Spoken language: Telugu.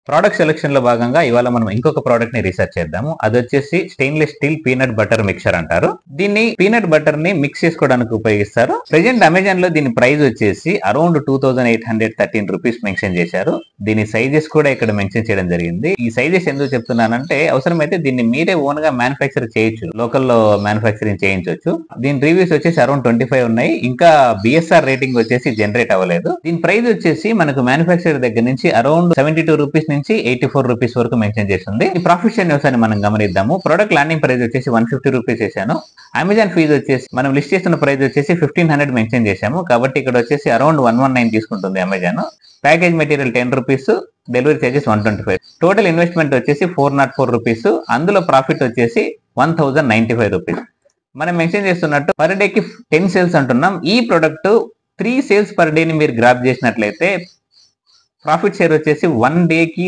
ప్రోడక్ట్ సెలెక్షన్ లో భాగంగా ఇవాళ మనం ఇంకొక ప్రోడక్ట్ ని రీసెర్చ్ చేద్దాము. అది వచ్చేసి stainless steel peanut butter mixture అంటారు. దీన్ని పీనట్ బటర్ ని మిక్స్ చేసుకోవడానికి ఉపయోగిస్తారు. ప్రెజెంట్ అమెజాన్ లో దీని ప్రైస్ వచ్చేసి అరౌండ్ 2813 రూపీస్ మెన్షన్ చేశారు. దీని సైజెస్ కూడా ఇక్కడ మెన్షన్ చేయడం జరిగింది. ఈ సైజెస్ ఎందుకు చెప్తున్నానంటే అవసరమైతే దీన్ని మీరే ఓన్ గా మ్యానుఫ్యాక్చర్ చేయొచ్చు, లోకల్లో మ్యానుఫ్యాక్చరింగ్ చేయించవచ్చు. దీని రివ్యూస్ వచ్చేసి అరౌండ్ 25 ఉన్నాయి. ఇంకా బిఎస్ఆర్ రేటింగ్ వచ్చేసి జనరేట్ అవ్వలేదు. దీని ప్రైస్ వచ్చేసి మనకు మ్యానుఫ్యాక్చర్ దగ్గర నుంచి అరౌండ్ 72 రూపీస్ నుంచి 84 రూపీస్ వరకు మెన్షన్ చేస్తుంది. ఈ ప్రాఫిట్ షేర్ న్యూస్ అని మనం గమనిద్దాము. ప్రొడక్ట్ ల్యాండింగ్ ప్రైస్ వచ్చేసి 150 రూపీస్ చేశాను. అమెజాన్ ఫీజు వచ్చేసి మనం లిస్ట్ చేస్తున్న ప్రైస్ వచ్చేసి 1500 మెన్షన్ చేశాము. కాబట్టి ఇక్కడ వచ్చేసి అరౌండ్ 119 తీసుకుంటుంది Amazon. Package material 10 rupees, delivery charges 125. Total investment వచ్చేసి 404 రూపీస్. అందులో ప్రాఫిట్ వచ్చేసి 1095 రూపీస్. మనం మెన్షన్ చేస్తున్నట్టు పర్ డేకి 10 సేల్స్ అంటున్నాం. ఈ ప్రొడక్ట్ 3 సేల్స్ పర్ డే ని మీరు గ్రాప్ చేసినట్లయితే ప్రాఫిట్ షేర్ వచ్చేసి 1 డేకి